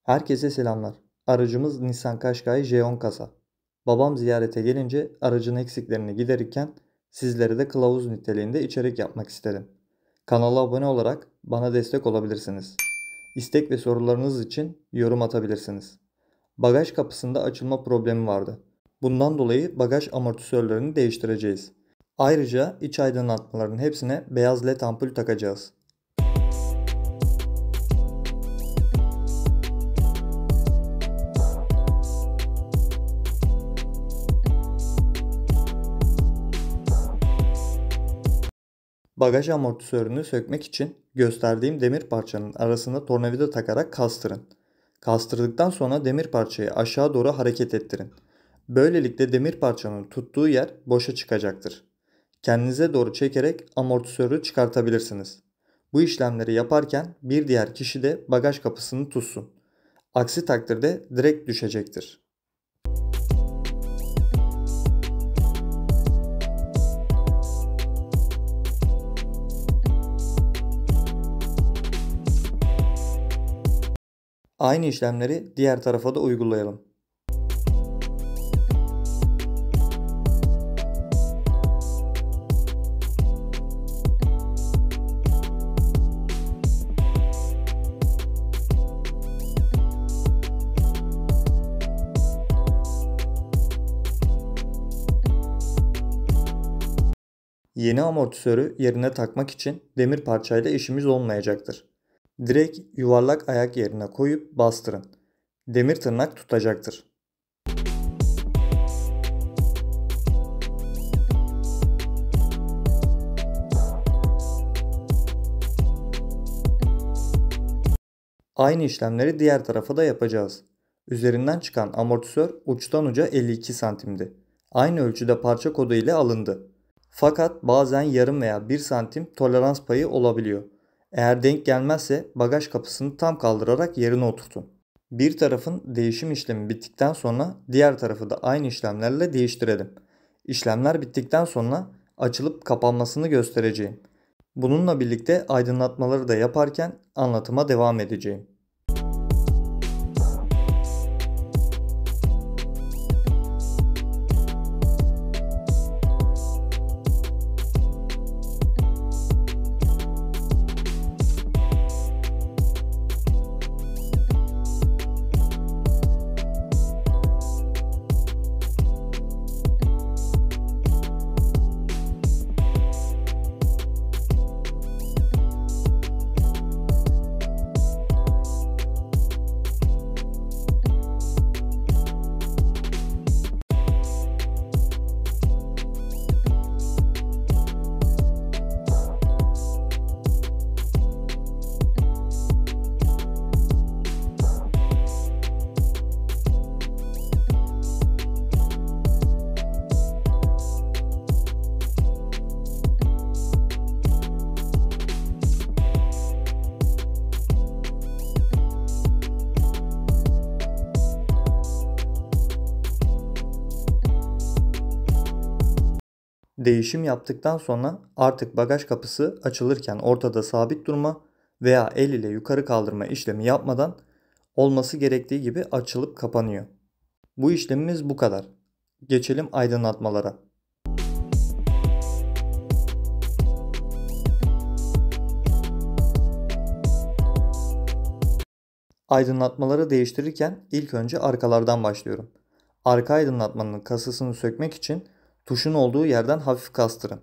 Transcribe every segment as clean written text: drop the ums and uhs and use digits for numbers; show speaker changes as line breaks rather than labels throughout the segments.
Herkese selamlar. Aracımız Nissan Qashqai J10 kasa. Babam ziyarete gelince aracın eksiklerini giderirken sizlere de kılavuz niteliğinde içerik yapmak istedim. Kanala abone olarak bana destek olabilirsiniz. İstek ve sorularınız için yorum atabilirsiniz. Bagaj kapısında açılma problemi vardı. Bundan dolayı bagaj amortisörlerini değiştireceğiz. Ayrıca iç aydınlatmaların hepsine beyaz led ampul takacağız. Bagaj amortisörünü sökmek için gösterdiğim demir parçanın arasına tornavida takarak kastırın. Kastırdıktan sonra demir parçayı aşağı doğru hareket ettirin. Böylelikle demir parçanın tuttuğu yer boşa çıkacaktır. Kendinize doğru çekerek amortisörü çıkartabilirsiniz. Bu işlemleri yaparken bir diğer kişi de bagaj kapısını tutsun. Aksi takdirde direkt düşecektir. Aynı işlemleri diğer tarafa da uygulayalım. Yeni amortisörü yerine takmak için demir parçayla işimiz olmayacaktır. Direkt yuvarlak ayak yerine koyup bastırın. Demir tırnak tutacaktır. Aynı işlemleri diğer tarafa da yapacağız. Üzerinden çıkan amortisör uçtan uca 52 santimdi. Aynı ölçüde parça kodu ile alındı. Fakat bazen yarım veya 1 santim tolerans payı olabiliyor. Eğer denk gelmezse bagaj kapısını tam kaldırarak yerine oturtun. Bir tarafın değişim işlemi bittikten sonra diğer tarafı da aynı işlemlerle değiştirelim. İşlemler bittikten sonra açılıp kapanmasını göstereceğim. Bununla birlikte aydınlatmaları da yaparken anlatıma devam edeceğim. Değişim yaptıktan sonra artık bagaj kapısı açılırken ortada sabit durma veya el ile yukarı kaldırma işlemi yapmadan olması gerektiği gibi açılıp kapanıyor. Bu işlemimiz bu kadar. Geçelim aydınlatmalara. Aydınlatmaları değiştirirken ilk önce arkalardan başlıyorum. Arka aydınlatmanın kasasını sökmek için tuşun olduğu yerden hafif kastırın.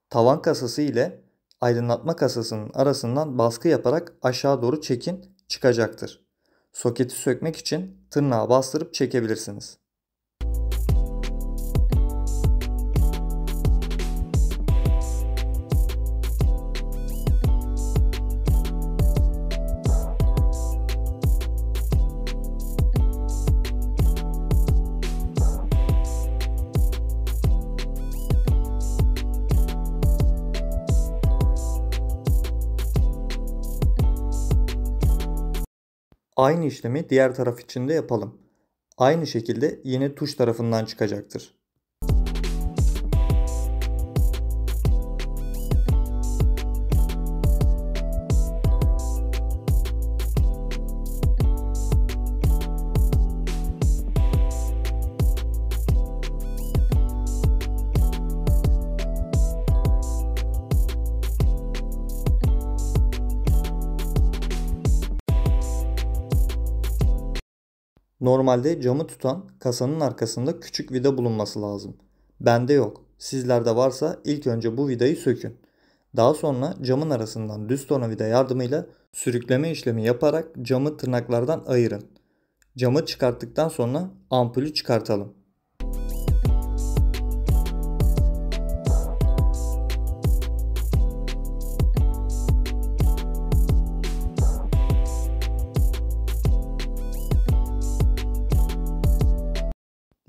Tavan kasası ile aydınlatma kasasının arasından baskı yaparak aşağı doğru çekin, çıkacaktır. Soketi sökmek için tırnağa bastırıp çekebilirsiniz. Aynı işlemi diğer taraf için de yapalım. Aynı şekilde yine tuş tarafından çıkacaktır. Normalde camı tutan kasanın arkasında küçük vida bulunması lazım. Bende yok. Sizlerde varsa ilk önce bu vidayı sökün. Daha sonra camın arasından düz tornavida yardımıyla sürükleme işlemi yaparak camı tırnaklardan ayırın. Camı çıkarttıktan sonra ampulü çıkartalım.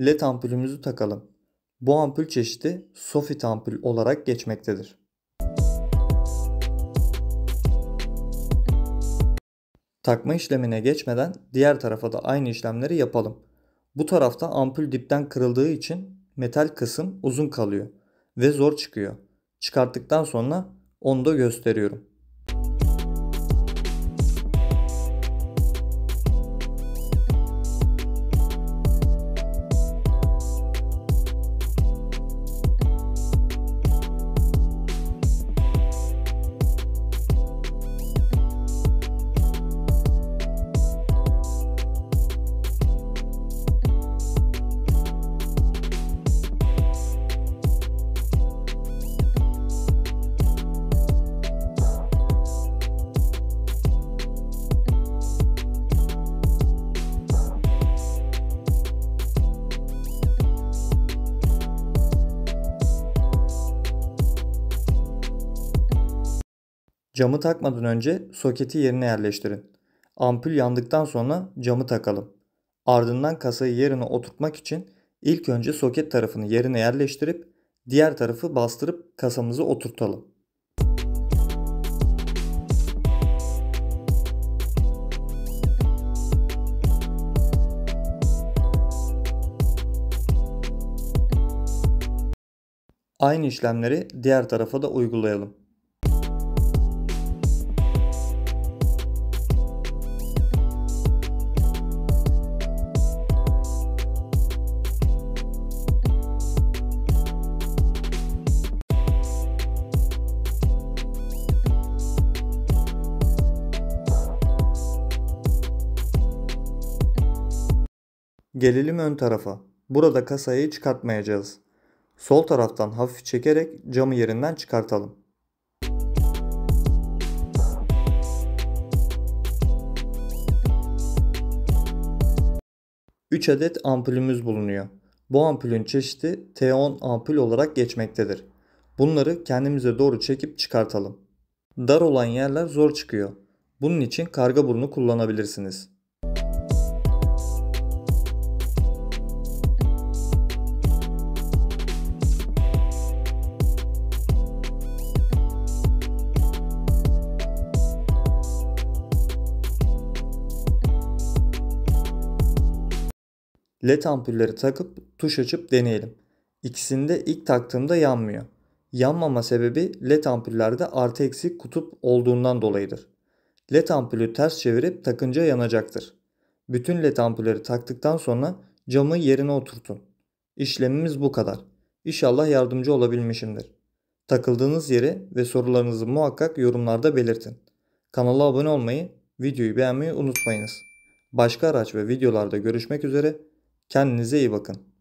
LED ampulümüzü takalım. Bu ampul çeşidi Sofit ampul olarak geçmektedir. Takma işlemine geçmeden diğer tarafa da aynı işlemleri yapalım. Bu tarafta ampul dipten kırıldığı için metal kısım uzun kalıyor ve zor çıkıyor. Çıkarttıktan sonra onu da gösteriyorum. Camı takmadan önce soketi yerine yerleştirin. Ampul yandıktan sonra camı takalım. Ardından kasayı yerine oturtmak için ilk önce soket tarafını yerine yerleştirip diğer tarafı bastırıp kasamızı oturtalım. Aynı işlemleri diğer tarafa da uygulayalım. Gelelim ön tarafa. Burada kasayı çıkartmayacağız. Sol taraftan hafif çekerek camı yerinden çıkartalım. 3 adet ampulümüz bulunuyor. Bu ampulün çeşidi T10 ampul olarak geçmektedir. Bunları kendimize doğru çekip çıkartalım. Dar olan yerler zor çıkıyor. Bunun için karga burnu kullanabilirsiniz. LED ampulleri takıp tuş açıp deneyelim. İkisinde ilk taktığımda yanmıyor. Yanmama sebebi LED ampullerde artı eksi kutup olduğundan dolayıdır. LED ampulü ters çevirip takınca yanacaktır. Bütün LED ampulleri taktıktan sonra camı yerine oturtun. İşlemimiz bu kadar. İnşallah yardımcı olabilmişimdir. Takıldığınız yeri ve sorularınızı muhakkak yorumlarda belirtin. Kanala abone olmayı, videoyu beğenmeyi unutmayınız. Başka araç ve videolarda görüşmek üzere. Kendinize iyi bakın.